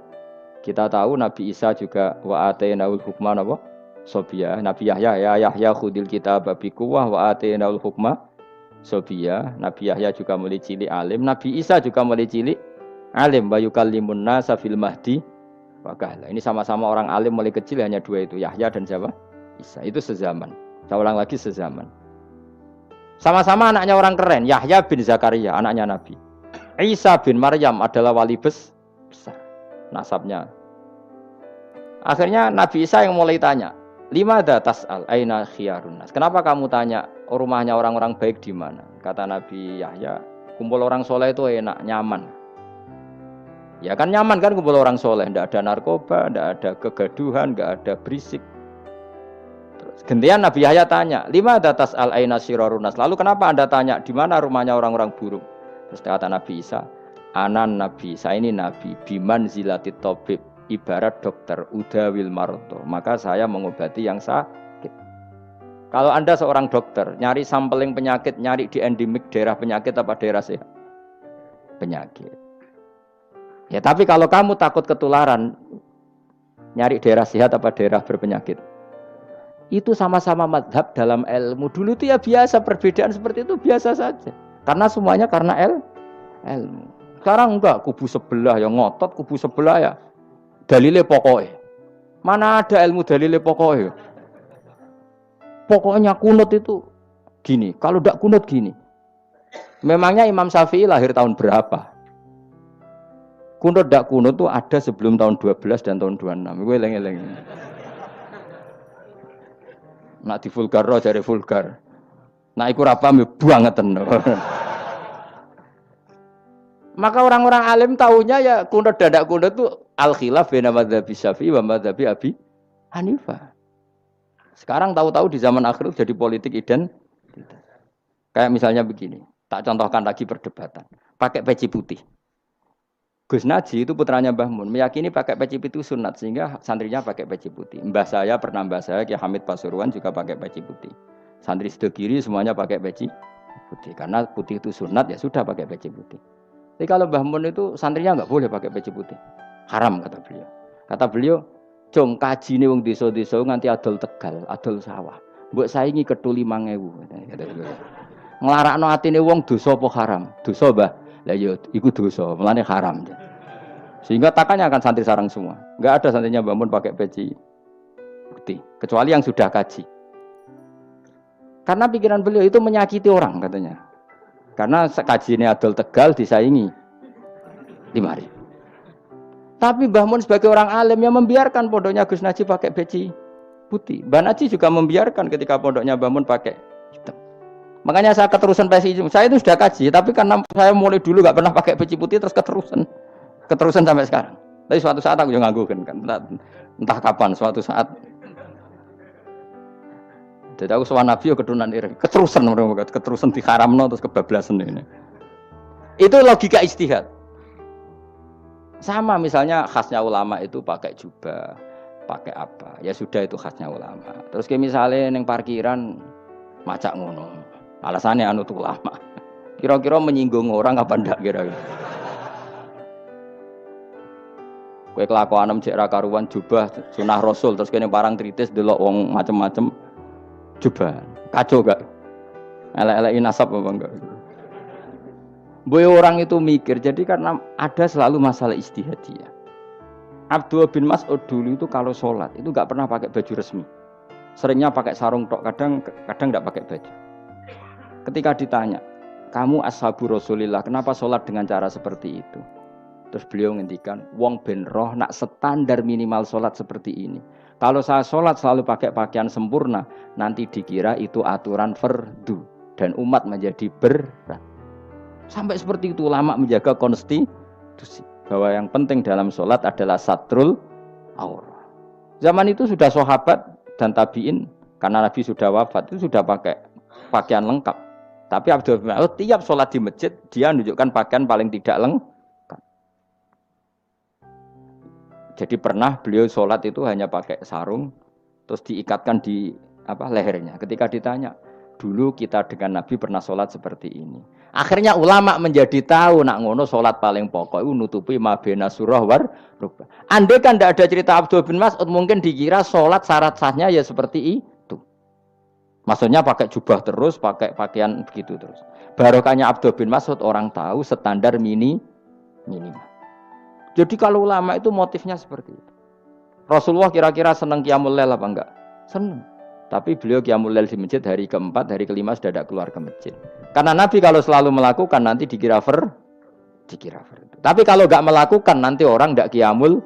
Kita tahu Nabi Isa juga wa atainaul hukma napa? Sobia. Nabi Yahya ya Yahya khudil kitab bi quwwah wa atainaul hukma sobia. Nabi Yahya juga mulai cilik alim, Nabi Isa juga mulai cilik alim, wa yukallimun nasa fil mahdi wa kahla. Ini sama-sama orang alim mulai kecil, hanya dua itu, Yahya dan siapa? Isa. Itu sezaman. Saya ulang lagi, sezaman. Sama-sama anaknya orang keren, Yahya bin Zakaria, anaknya Nabi. Isa bin Maryam adalah wali besar nasabnya. Akhirnya Nabi Isa yang mulai tanya, "Limadza tas'al aina khiyarun nas?" Kenapa kamu tanya rumahnya orang-orang baik di mana? Kata Nabi Yahya, kumpul orang soleh itu enak, nyaman. Ya kan nyaman kan kumpul orang soleh, tidak ada narkoba, tidak ada kegaduhan, tidak ada berisik. Terus gantian Nabi Yahya tanya, "Limadza tas'al aina sirarun nas?" Lalu kenapa Anda tanya di mana rumahnya orang-orang buruk? Terus kata Nabi Isa, "Anan Nabi, saya ini Nabi, biman zilatit tabib, ibarat dokter, udawil marto, maka saya mengobati yang sakit." Kalau Anda seorang dokter, nyari sampling penyakit, nyari di endemik daerah penyakit apa daerah sehat? Penyakit. Ya tapi kalau kamu takut ketularan, Nyari daerah sehat apa daerah berpenyakit? Itu sama-sama madhab dalam ilmu. Dulu itu ya biasa, perbedaan seperti itu biasa saja. Karena semuanya karena ilmu. Sekarang enggak, kubu sebelah yang ngotot, kubu sebelah ya dalile pokoknya. Mana ada ilmu dalile pokoknya? Pokoknya kunut itu gini, kalau enggak kunut gini. Memangnya Imam Syafi'i lahir tahun berapa? Kunut enggak kunut itu ada sebelum tahun 12 dan tahun 26. Gue eleng-eleng. Nak di vulgar roh jare vulgar. Nak iku ra paham banget tenan. Maka orang-orang alim tahunya ya kunut dan tidak kunut itu al-khilaf baina madzhab Syafi'i wa madzhab Abi Hanifah. Sekarang tahu-tahu di zaman akhir itu jadi politik identitas. Kayak misalnya begini, tak contohkan lagi perdebatan. Pakai peci putih. Gus Naji itu putranya Mbah Mun, meyakini pakai peci putih itu sunat sehingga santrinya pakai peci putih. Mbah saya Ki Hamid Pasuruan juga pakai peci putih. Santri Sidogiri semuanya pakai peci putih karena putih itu sunat ya sudah pakai peci putih. Tapi kalau Mbah Mun itu santrinya enggak boleh pakai peci putih. Haram kata beliau. Kata beliau, "Jong kajine wong desa-desa nganti adol Tegal, adol sawah. Mbok saingi ketu 5.000." Kata beliau. Nglarakno atine wong dosa apa haram? Dosa, Mbah. Lah ya iku dosa, mulane haram. Sehingga takannya akan santri sarang semua. Enggak ada santrinya Mbah Mun pakai peci putih, kecuali yang sudah kaji. Karena pikiran beliau itu menyakiti orang katanya. Karena kajiannya adol Tegal disaingi 5.000. Tapi Mbah Mun sebagai orang alim yang membiarkan pondoknya Gus Naji pakai peci putih. Mbah Naji juga membiarkan ketika pondoknya Mbah Mun pakai hitam. Makanya saya keterusan peci. Saya itu sudah kaji, tapi karena saya mulai dulu nggak pernah pakai peci putih terus keterusan sampai sekarang. Tapi suatu saat aku juga nganggukan kan, entah kapan suatu saat. Jadi aku sowan Nabi yo keturunan ireng, keterusan diharamno terus kebablasan ini. Itu logika ijtihad. Sama misalnya khasnya ulama itu pakai jubah, pakai apa? Ya sudah itu khasnya ulama. Terus kayak misalnya neng parkiran macak ngono. Alasannya anut ulama. Kira-kira menyinggung orang apa ndak kira-kira? Kowe kelakuanem cek ra karuan jubah sunah Rasul terus kene parang tritis delok wong macem-macem jubah. Kacau gak? Elek-eleki nasab apa enggak? Boy orang itu mikir, jadi karena ada selalu masalah ijtihadiyah. Abdullah bin Mas'ud dulu itu kalau sholat itu nggak pernah pakai baju resmi, seringnya pakai sarung tok, kadang nggak pakai baju. Ketika ditanya, kamu ashabu Rasulillah, kenapa sholat dengan cara seperti itu? Terus beliau ngendikan, wong ben roh nak standar minimal sholat seperti ini. Kalau saya sholat selalu pakai pakaian sempurna, nanti dikira itu aturan fardu dan umat menjadi berat. Sampai seperti itu ulama menjaga konstitusi bahwa yang penting dalam sholat adalah satrul aurah. Zaman itu sudah sahabat dan tabiin karena Nabi sudah wafat itu sudah pakai pakaian lengkap. Tapi Abdul bin Mas'ud tiap sholat di masjid dia menunjukkan pakaian paling tidak lengkap. Jadi pernah beliau sholat itu hanya pakai sarung terus diikatkan di lehernya. Ketika ditanya, dulu kita dengan Nabi pernah sholat seperti ini. Akhirnya ulama menjadi tahu nak ngono sholat paling pokok itu nutupi mabena surah war rukbah. Andai kan tidak ada cerita Abdul bin Mas'ud mungkin dikira sholat syarat sahnya ya seperti itu. Maksudnya pakai jubah terus, pakai pakaian begitu terus. Barokahnya Abdul bin Mas'ud orang tahu standar minimal. Jadi kalau ulama itu motifnya seperti itu. Rasulullah kira-kira senang qiyamul lail apa enggak? Senang. Tapi beliau qiyamul lail di masjid hari keempat, hari kelima sudah tidak keluar ke masjid. Karena Nabi kalau selalu melakukan nanti dikira fardu. Tapi kalau enggak melakukan nanti orang enggak qiyamul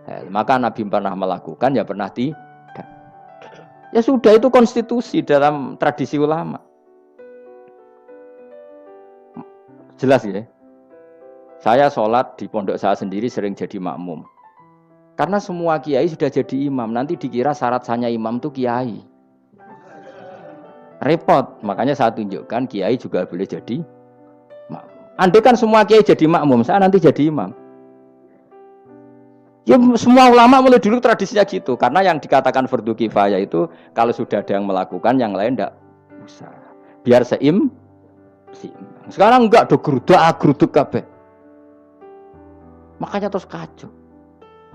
lail. Maka Nabi pernah melakukan ya pernah tidak. Ya sudah itu konstitusi dalam tradisi ulama. Jelas ya. Saya sholat di pondok saya sendiri sering jadi makmum. Karena semua kiai sudah jadi imam. Nanti dikira syarat sahnya imam itu kiai. Repot. Makanya saya tunjukkan kiai juga boleh jadi makmum. Andai kan semua kiai jadi makmum, saya nanti jadi imam. Ya semua ulama mulai dulu tradisinya gitu. Karena yang dikatakan fardu kifayah itu kalau sudah ada yang melakukan, yang lain tidak usah. Biar seimbang. Sekarang enggak do geruduk kabeh. Makanya terus kacau.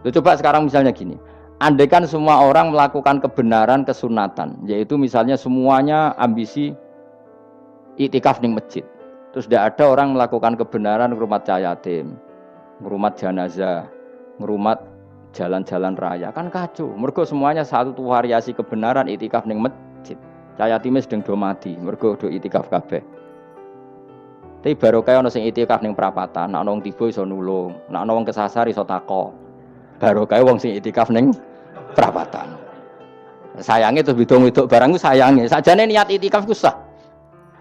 Loh, coba sekarang misalnya gini, Andaikan semua orang melakukan kebenaran kesunatan, yaitu misalnya semuanya ambisi iktikaf ning masjid. Terus tidak ada orang melakukan kebenaran ngrumat cah yatim, ngrumat jenazah, ngrumat jalan-jalan raya. Kan kacau. Mergo semuanya satu variasi kebenaran iktikaf ning masjid. Cah yatime sedang do mati, mergo do iktikaf kabeh. Tapi baru kaya ana sing iktikaf ning perapatan, nek ana wong tiba iso nulung, nek ana wong kesasar iso takok. Baru kaya wong sing iktikaf ning perapatan. Sayange terus bidung-bidung barang ku sayange. Sajane niat iktikaf ku sah.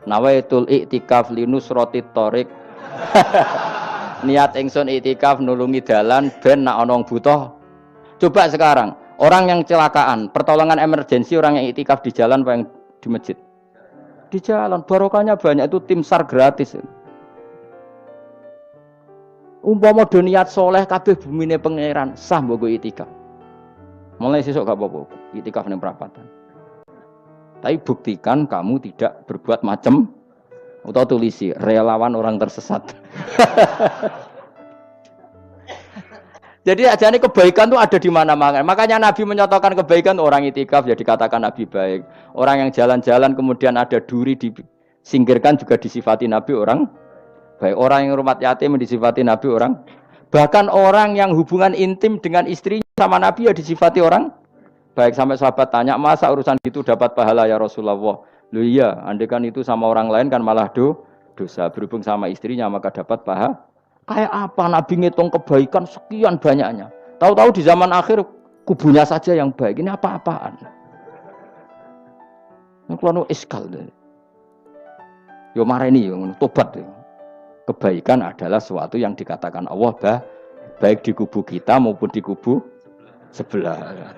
Nawaitul iktikaf linusrati thoriq. Niat ingsun iktikaf nulungi dalan ben nek ana wong butuh. Coba sekarang, orang yang kecelakaan, pertolongan emergensi orang yang iktikaf di jalan apa yang di masjid? Di jalan, barokahnya banyak, itu tim SAR gratis. Umpama do niat soleh kabeh bumine pangeran, sah mbok iktikaf. Mulai sesuk gak apa-apa, iktikaf ning perapatan. Tapi buktikan kamu tidak berbuat macam atau tulisi relawan orang tersesat. Jadi ajane kebaikan itu ada di mana-mana. Makanya Nabi menyatakan kebaikan orang iktikaf ya dikatakan Nabi baik. Orang yang jalan-jalan kemudian ada duri disingkirkan juga disifati Nabi orang baik. Orang yang rumah yatim disifati Nabi orang. Bahkan orang yang hubungan intim dengan istrinya sama Nabi ya disifati orang baik. Sampai sahabat tanya, masa urusan itu dapat pahala ya Rasulullah? Loh iya, andaikan itu sama orang lain kan malah dosa. Berhubung sama istrinya maka dapat pahala. Kayak apa Nabi ngitung kebaikan sekian banyaknya. Tahu-tahu di zaman akhir kubunya saja yang baik. Ini apa-apaan? Ini kalau iskal deh. Yo mareni yo tobat. Kebaikan adalah sesuatu yang dikatakan Allah baik di kubu kita maupun di kubu sebelah.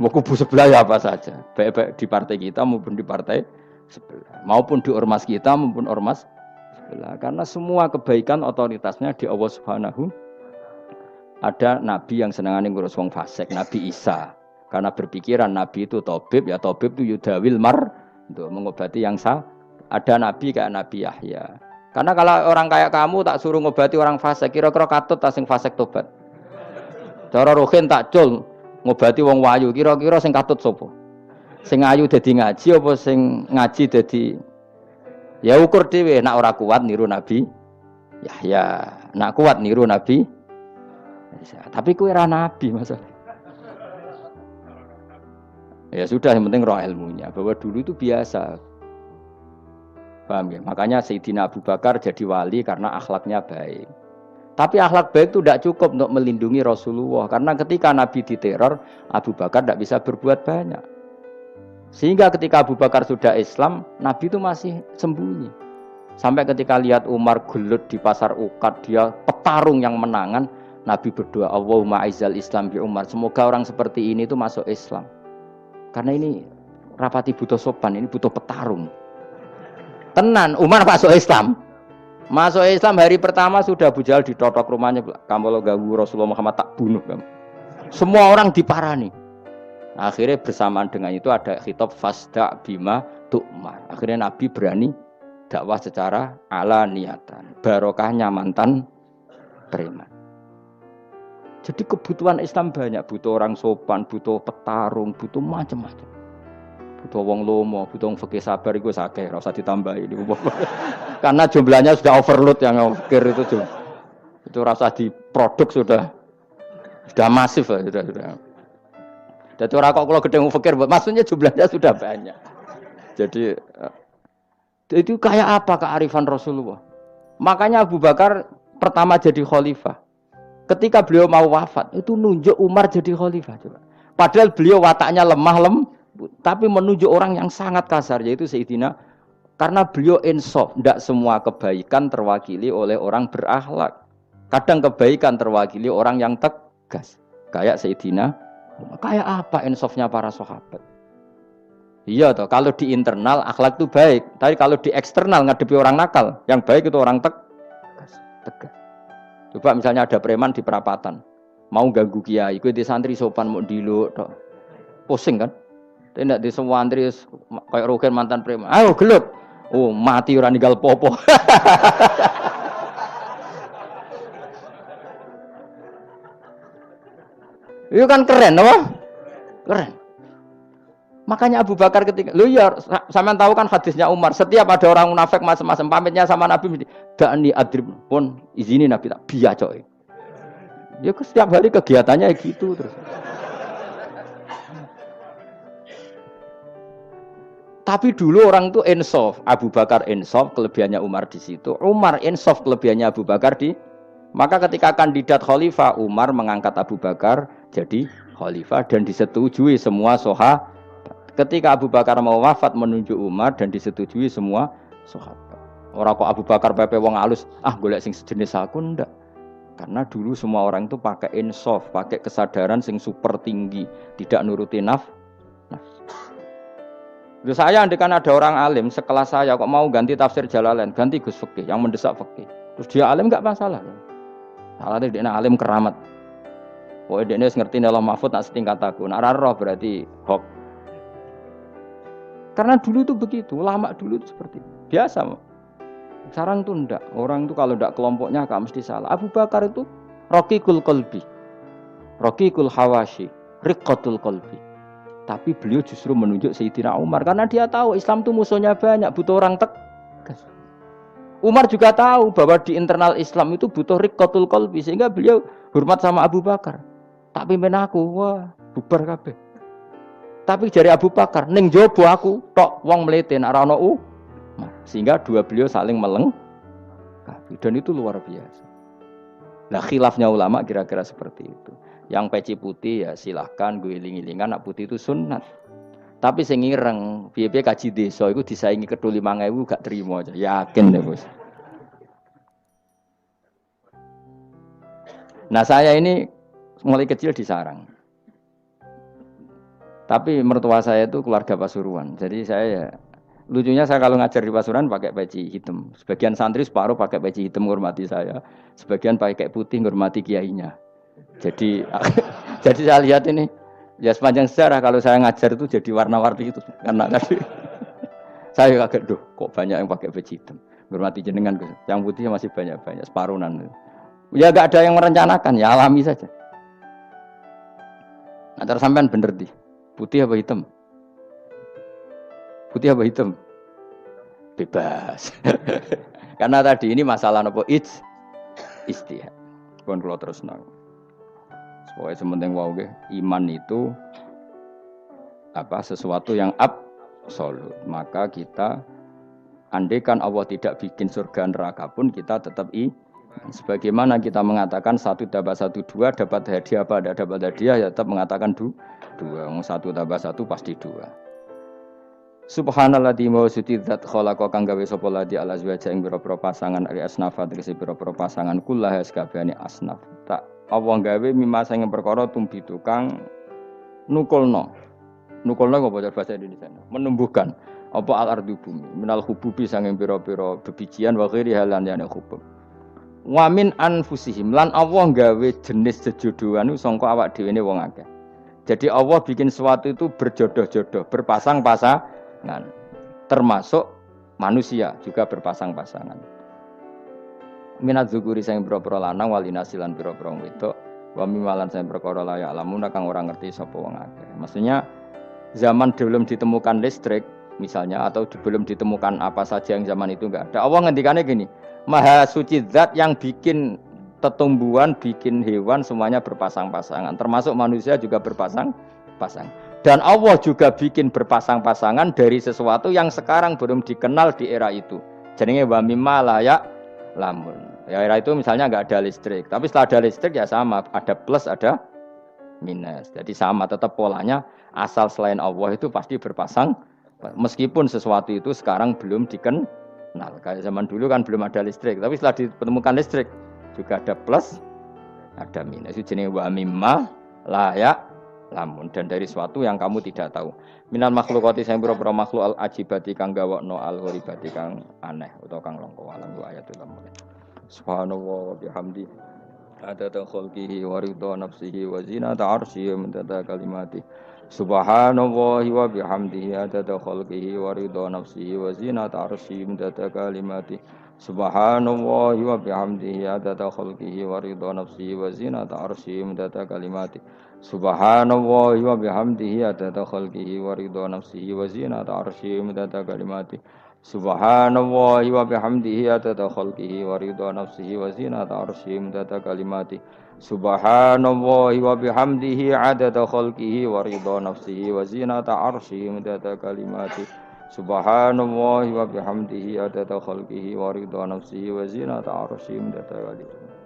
Mau kubu sebelah ya apa saja. Baik di partai kita maupun di partai sebelah. Maupun di ormas kita maupun ormas sebelah. Karena semua kebaikan otoritasnya di Allah Subhanahu. Ada nabi yang senangane ngurus wong fasik, Nabi Isa. Karena berpikiran nabi itu tabib, ya tabib itu yudawil mar untuk mengobati yang salah. Ada nabi kayak Nabi Yahya. Karena kalau orang kayak kamu tak suruh ngobati orang fasik, kira-kira katut tak sing fasik tobat. Cara rohin tak cul ngobati wong wayu, kira-kira sing katut sapa? Sing ayu dadi ngaji apa sing ngaji dadi ya ukur dhewe, nek ora kuat niru Nabi Yahya, nek kuat niru Nabi Isa. Tapi kowe ora nabi masalah. Ya sudah, yang penting roh ilmunya, bahwa dulu itu biasa. Paham ya? Makanya Sayyidina Abu Bakar jadi wali karena akhlaknya baik. Tapi akhlak baik itu tidak cukup untuk melindungi Rasulullah. Karena ketika Nabi diteror, Abu Bakar tidak bisa berbuat banyak. Sehingga ketika Abu Bakar sudah Islam, Nabi itu masih sembunyi. Sampai ketika lihat Umar gelut di pasar Uqad, dia petarung yang menangan, Nabi berdoa, Allahumma aizal Islam bi Umar. Semoga orang seperti ini itu masuk Islam. Karena ini rapati butuh sopan, ini butuh petarung. Tenan, Umar masuk Islam. Masuk Islam hari pertama sudah Abu Jahal ditotok rumahnya. Kamu kalau ganggu Rasulullah Muhammad tak bunuh kamu. Semua orang diparani. Akhirnya bersamaan dengan itu ada khitab fasda bima tu'mar. Akhirnya Nabi berani dakwah secara ala niatan. Barokahnya mantan preman. Jadi kebutuhan Islam banyak. Butuh orang sopan, butuh petarung, butuh macam-macam. Butuh wong lomo, butuh wong fikih sabar itu sakeh, ora usah ditambahi. Karena jumlahnya sudah overload yang fikir itu. Itu rasa diproduk sudah masif lah, sudah. Jadi orang kok kalau gedeng fikir, maksudnya jumlahnya sudah banyak. Jadi itu kayak apa kearifan Rasulullah? Makanya Abu Bakar pertama jadi khalifah. Ketika beliau mau wafat, itu nunjuk Umar jadi khalifah. Coba. Padahal beliau wataknya lemah tapi menunjuk orang yang sangat kasar, yaitu Sayyidina, karena beliau insaf, tidak semua kebaikan terwakili oleh orang berakhlak. Kadang kebaikan terwakili orang yang tegas, kayak Sayyidina. Kayak apa insafnya para sahabat? Iya toh, kalau di internal akhlak itu baik, tapi kalau di eksternal ngadepi orang nakal, yang baik itu orang tegas. Coba misalnya ada preman di perapatan, mau ganggu kiai, itu di santri sopan mau diluk, pusing kan? Tidak di semua antri kayak Rogen mantan preman. Ayo gelut. Oh, mati ora ninggal popo. Itu kan keren, apa? Keren. Makanya Abu Bakar ketika, lu ya, sampean tahu kan hadisnya Umar, setiap ada orang munafik macam-macam pamitnya sama Nabi, da'ani adrib pun izini Nabi tak biacok. Ya setiap hari kegiatannya gitu terus. Tapi dulu orang itu insaf, Abu Bakar insaf, kelebihannya Umar di situ. Umar insaf, kelebihannya Abu Bakar di. Maka ketika kandidat khalifah, Umar mengangkat Abu Bakar jadi khalifah dan disetujui semua sahabat. Ketika Abu Bakar mau wafat menunjuk Umar dan disetujui semua sahabat. Orang kok Abu Bakar pepe wong halus, golek sing sejenis aku ndak. Karena dulu semua orang itu pakai insaf, pakai kesadaran sing super tinggi, tidak nuruti nafsu. Loh saya andekan ada orang alim sekelas saya kok mau ganti tafsir Jalalain, ganti Gus Fikih yang mendesak fikih. Terus dia alim enggak masalah. Salahnya dia alim keramat. Pokoknya dia ngerti dalam mahfud nak setingkat aku. Nak roh berarti hok. Karena dulu itu begitu, ulama dulu itu seperti itu. Biasa. Sekarang itu enggak. Orang itu kalau enggak kelompoknya enggak mesti salah. Abu Bakar itu raqiqul qalbi. Raqiqul hawashi, riqqatul qalbi. Tapi beliau justru menunjuk Sayyidina Umar karena dia tahu Islam itu musuhnya banyak, butuh orang tegas. Umar juga tahu bahwa di internal Islam itu butuh riqqatul qalbi sehingga beliau hormat sama Abu Bakar. Tak pimpin aku, wah, bubar kabeh. Tapi dari Abu Bakar, ning jobo aku tok wong mlete nek ora ono Umar. Sehingga dua beliau saling melengkapi dan itu luar biasa. Nah, khilafnya ulama kira-kira seperti itu. Yang peci putih ya silahkan gue iling-ilingan, nak putih itu sunat. Tapi sing ireng, piye-piye kaji desa iku disaingi kedul 5.000 gak terima aja. Yakin deh, Bos. Nah, saya ini mulai kecil di sarang. Tapi mertua saya itu keluarga Pasuruan. Jadi saya lucunya saya kalau ngajar di Pasuruan pakai peci hitam. Sebagian santri separuh pakai peci hitam menghormati saya. Sebagian pakai putih menghormati kiainya. Jadi jadi saya lihat ini ya sepanjang sejarah kalau saya ngajar itu jadi warna-warni itu karena tadi saya kaget kok banyak yang pakai baju hitam menghormati jenengan yang putih masih banyak separuhan ya enggak ada yang merencanakan ya alami saja. Antara sampean bener di putih apa hitam bebas karena tadi ini masalah apa istihad pun kalau terus nang. Pokoknya sementing wow iman itu sesuatu yang absolut. Maka kita andaikan Allah tidak bikin surga neraka pun kita tetap sebagaimana kita mengatakan 1 tambah 1 2 dapat hadiah apa tidak dapat hadiah ya tetap mengatakan 2 1 tambah 1 pasti 2. Subhanalladzi mawsudi dzat khalaqa kang gawe sapa ladi ala azwaja ing pira-pira pasangan ali asnafa tegese pira-pira pasangan kullah sakabehane asnaf tak Allah gawe mimasa yang perkara tumbi tukang nukulno apa bahasa Indonesia menumbuhkan apa al-ardu bumi minal hububi sanging pira-pira bebijian wa ghairi halan yana hubub wa min anfusihim lan Allah gawe jenis jejodohan sangka awak dhewe ne wong akeh. Jadi Allah bikin sesuatu itu berjodoh-jodoh, berpasang-pasangan. Termasuk manusia juga berpasang-pasangan. Minat zukuri sing pira-pira lanang walinasilan pira-pira wedok wa mimalan sing perkara layak lamun kang ora ngerti sapa wong akeh. Maksudnya zaman belum ditemukan listrik misalnya atau belum ditemukan apa saja yang zaman itu enggak ada. Allah ngendikane gini, Maha suci zat yang bikin tumbuhan, bikin hewan semuanya berpasang-pasangan, termasuk manusia juga berpasang-pasangan. Dan Allah juga bikin berpasang-pasangan dari sesuatu yang sekarang belum dikenal di era itu. Jenenge wa mimma layak lamun. Ya era itu misalnya nggak ada listrik, tapi setelah ada listrik ya sama, ada plus ada minus. Jadi sama tetap polanya asal selain Allah itu pasti berpasang. Meskipun sesuatu itu sekarang belum dikenal. Kayak zaman dulu kan belum ada listrik, tapi setelah ditemukan listrik juga ada plus, ada minus. Itu jenis wa mimma layak lamun dan dari sesuatu yang kamu tidak tahu. Minal makhlukati sing pira-pira makhluk al ajibati kang gawakno al ghoribati kang aneh utawa kang langka alam wa ayatul mulk. Subhanallah wa bihamdi adada khalqihi wa ridha nafsihi wa zinata arsyihi wa midada kalimati. Subhanallah wa bihamdihi adada khalqihi wa ridha nafsihi wa zinata arsyihi wa midada kalimati. Subhanallahi wa bihamdihi adada khalqihi wa ridha nafsihi wa zinata arsyihi midada kalimati. Subhanallahi wa bihamdihi adada khalqihi wa ridha nafsihi wa zinata arsyihi midada kalimati. Subhanallahi wa bihamdihi adada khalqihi wa ridha nafsihi wa zinata arsyihi midada kalimati. Subhanallahi wa bihamdihi adada khalqihi wa ridha nafsihi wa zinata arsyihi midada kalimati. Subhanallahi wa bihamdihi adada khalqihi wa ridha nafsihi wa zinata arsyihi midada kalimati.